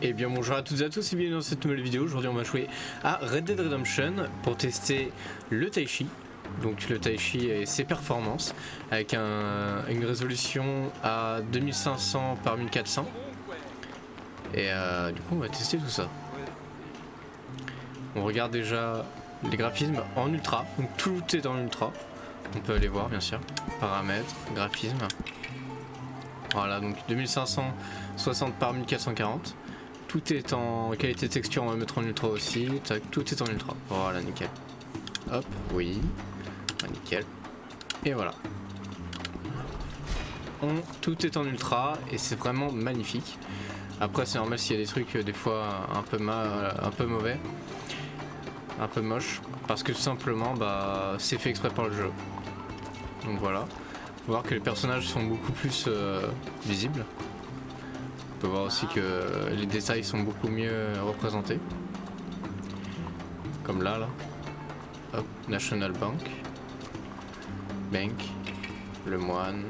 Et bien bonjour à toutes et à tous et bienvenue dans cette nouvelle vidéo. Aujourd'hui on va jouer à Red Dead Redemption pour tester le Taichi. Donc le Taichi et ses performances avec une résolution à 2500 par 1400. Et du coup on va tester tout ça. On regarde déjà les graphismes en ultra, donc tout est en ultra. On peut aller voir bien sûr, paramètres, graphismes. Voilà, donc 2560 par 1440. Tout est en qualité texture, on va mettre en ultra aussi. Tout est en ultra. Voilà, nickel. Hop, oui. Nickel. Et voilà. Tout est en ultra et c'est vraiment magnifique. Après, c'est normal s'il y a des trucs des fois un peu mauvais, un peu moche, parce que tout simplement, c'est fait exprès par le jeu. Donc voilà. Faut voir que les personnages sont beaucoup plus visibles. On peut voir aussi que les détails sont beaucoup mieux représentés. Comme là. Hop, National Bank. Bank. Le moine.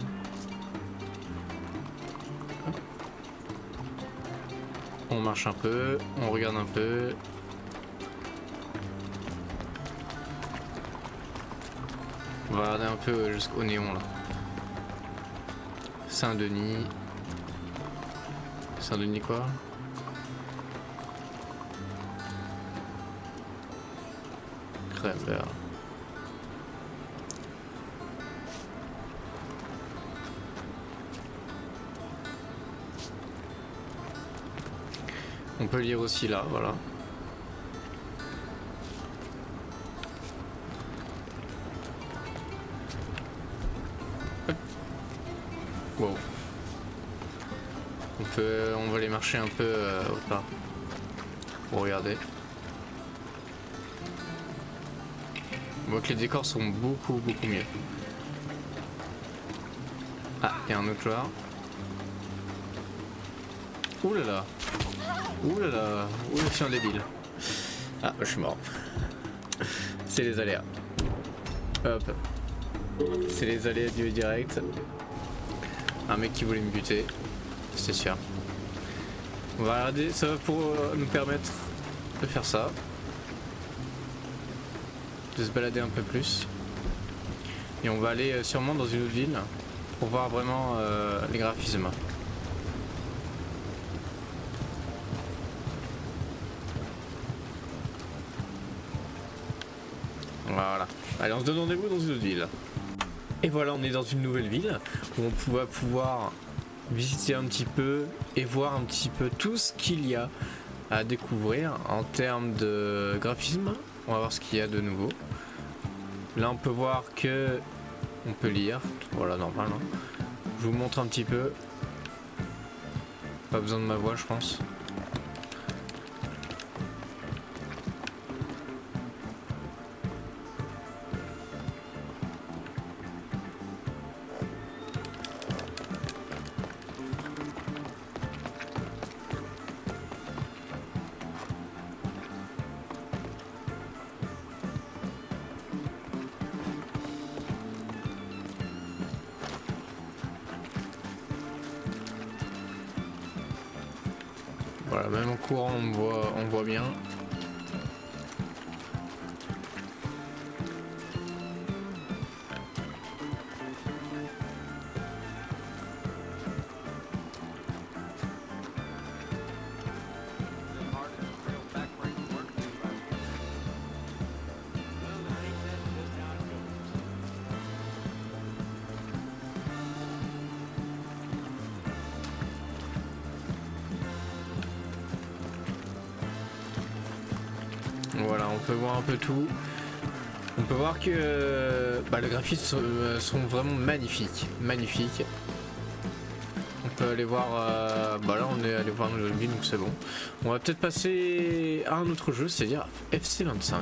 Hop. On marche un peu, on regarde un peu. On va regarder un peu jusqu'au néon là. Saint-Denis. Saint-Denis quoi? Crème vert. On peut lire aussi là, voilà. Wow. On va aller marcher un peu au pas pour regarder. On voit que les décors sont beaucoup mieux. Ah, il y a un autre joueur. Ouh là là. Ouh là là. Ouh, je suis un débile. Ah, je suis mort. C'est les aléas. Hop. C'est les aléas du direct. Un mec qui voulait me buter. C'est sûr. On va regarder, ça va pour nous permettre de faire ça. De se balader un peu plus. Et on va aller sûrement dans une autre ville pour voir vraiment les graphismes. Voilà. Allez, on se donne rendez-vous dans une autre ville. Et voilà, on est dans une nouvelle ville où on va pouvoir visiter un petit peu et voir un petit peu tout ce qu'il y a à découvrir en termes de graphisme. On va voir ce qu'il y a de nouveau. Là, on peut voir que on peut lire. Voilà, normal. Hein. Je vous montre un petit peu. Pas besoin de ma voix, je pense. Voilà, même en courant on voit bien. Voilà, on peut voir un peu tout. On peut voir que les graphismes sont vraiment magnifiques. Magnifiques. On peut aller voir... là, on est allé voir une nouvelle ville, donc c'est bon. On va peut-être passer à un autre jeu, c'est-à-dire FC25.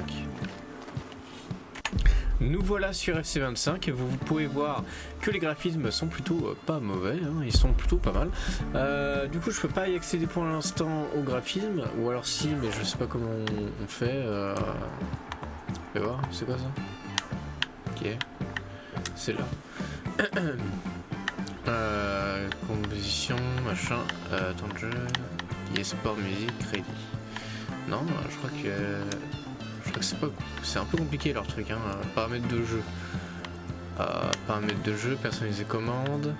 Nous voilà sur FC25 et vous pouvez voir que les graphismes sont plutôt pas mauvais, hein, ils sont plutôt pas mal. Du coup je peux pas y accéder pour l'instant au graphisme, ou alors si, mais je sais pas comment on fait. Fais voir, c'est quoi ça? Ok, c'est là. Composition, machin, temps de jeu. eSport Music Ready. Non, je crois que c'est un peu compliqué leur truc, hein. Paramètres de jeu. Paramètres de jeu, personnaliser commande.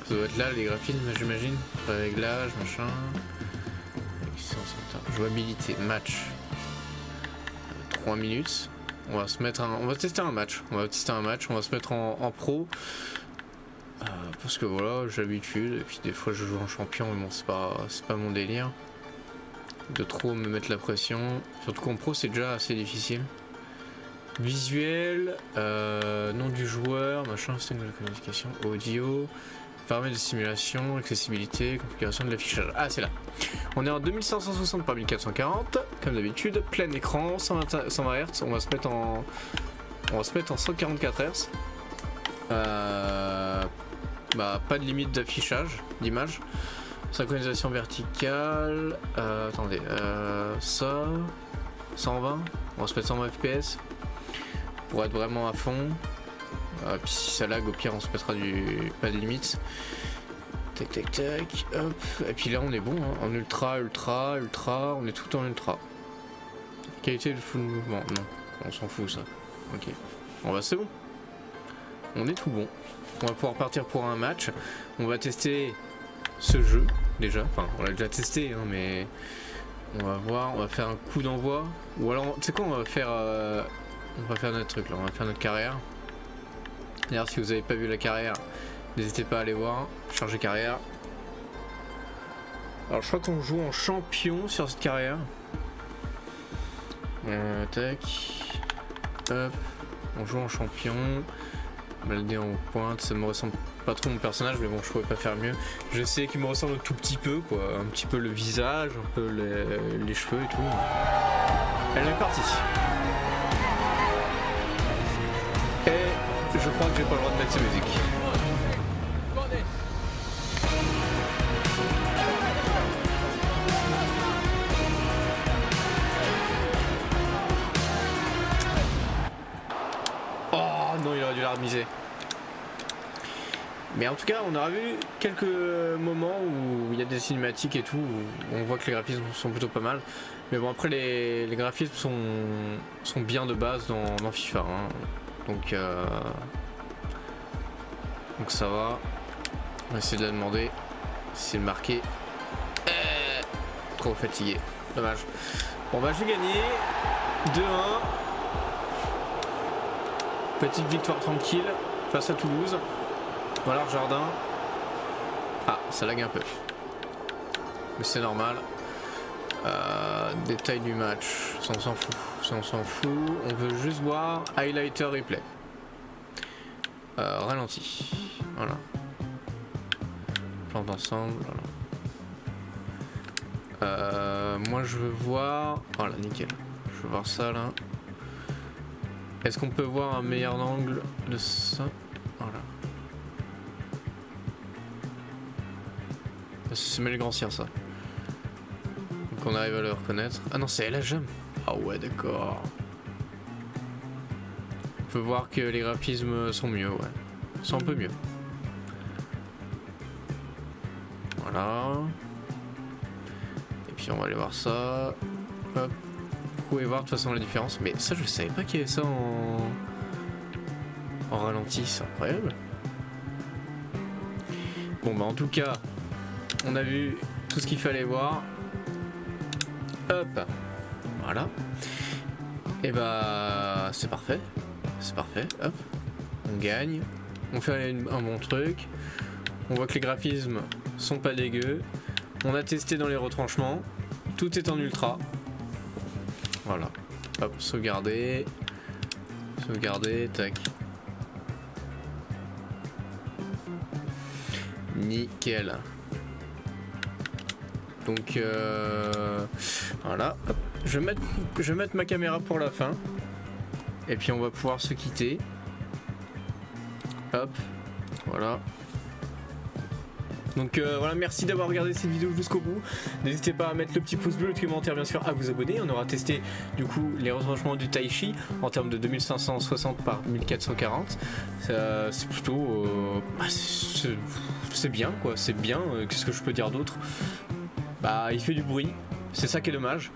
Ça doit être là les graphismes, j'imagine. Réglage, machin. Jouabilité, match. 3 minutes. On va tester un match. On va se mettre en pro. Parce que voilà, j'ai l'habitude. Et puis des fois je joue en champion, mais bon, c'est pas mon délire. De trop me mettre la pression. Surtout qu'en pro, c'est déjà assez difficile. Visuel, nom du joueur, machin, système de la communication, audio, paramètres de simulation, accessibilité, configuration de l'affichage. Ah, c'est là. On est en 2560 par 1440, comme d'habitude, plein écran, 120 Hz. On va se mettre en 144 Hz. Pas de limite d'affichage, d'image. Synchronisation verticale. Attendez, ça, 120. On va se mettre 120 FPS. Pour être vraiment à fond. Puis si ça lag, au pire on se mettra pas de limite. Tac tac tac, hop. Et puis là on est bon, hein. En ultra, on est tout en ultra. Qualité de full mouvement, non, on s'en fout ça. Ok, bon bah c'est bon. On est tout bon. On va pouvoir partir pour un match. On va tester ce jeu déjà. Enfin on l'a déjà testé, hein, mais on va voir, on va faire un coup d'envoi. Ou alors, tu sais quoi, on va faire notre truc là, on va faire notre carrière. D'ailleurs, si vous n'avez pas vu la carrière, n'hésitez pas à aller voir. Charger carrière. Alors, je crois qu'on joue en champion sur cette carrière. Tac. Hop. On joue en champion. Balader en pointe. Ça me ressemble pas trop mon personnage, mais bon, je pouvais pas faire mieux. Je sais qu'il me ressemble un tout petit peu, quoi. Un petit peu le visage, un peu les cheveux et tout. Elle est partie. Je crois que j'ai pas le droit de mettre ces musiques. Oh non, il aurait dû la remiser. Mais en tout cas, on aura vu quelques moments où il y a des cinématiques et tout, où on voit que les graphismes sont plutôt pas mal. Mais bon, après les graphismes sont bien de base dans FIFA, hein. Donc ça va. On va essayer de la demander. C'est marqué. Trop fatigué. Dommage. Bon bah j'ai gagné. 2-1. Petite victoire tranquille face à Toulouse. Voilà le jardin. Ah, ça lag un peu. Mais c'est normal. Détail du match. Ça on s'en fout. On veut juste voir highlighter replay. Ralenti. Voilà. Plan d'ensemble. Voilà. Moi je veux voir. Voilà, nickel. Je veux voir ça là. Est-ce qu'on peut voir un meilleur angle de ça? Voilà. C'est mal grossière ça. Donc on arrive à le reconnaître. Ah non, c'est LHM. Ah ouais, d'accord. On peut voir que les graphismes sont mieux, ouais. Sont un peu mieux. Voilà. Et puis on va aller voir ça. Hop. Vous pouvez voir de toute façon la différence. Mais ça, je savais pas qu'il y avait ça en ralenti. C'est incroyable. Bon bah en tout cas, on a vu tout ce qu'il fallait voir. Hop. Voilà. Et bah c'est parfait. C'est parfait. Hop. On gagne. On fait un bon truc. On voit que les graphismes sont pas dégueux. On a testé dans les retranchements. Tout est en ultra. Voilà. Hop, sauvegarder. Sauvegarder, tac. Nickel. Donc voilà. Hop. Je vais mettre ma caméra pour la fin. Et puis on va pouvoir se quitter. Hop. Voilà. Donc voilà, merci d'avoir regardé cette vidéo jusqu'au bout. N'hésitez pas à mettre le petit pouce bleu, le commentaire bien sûr, à vous abonner. On aura testé du coup les retranchements du Taichi en termes de 2560 par 1440. C'est plutôt... c'est bien quoi, c'est bien. Qu'est-ce que je peux dire d'autre? Bah il fait du bruit, c'est ça qui est dommage.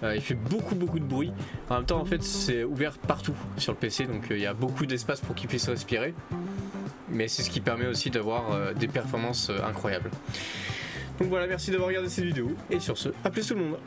Il fait beaucoup de bruit. En même temps en fait c'est ouvert partout sur le PC, donc il y a beaucoup d'espace pour qu'il puisse respirer. Mais c'est ce qui permet aussi d'avoir des performances incroyables. Donc voilà, merci d'avoir regardé cette vidéo, et sur ce, à plus tout le monde.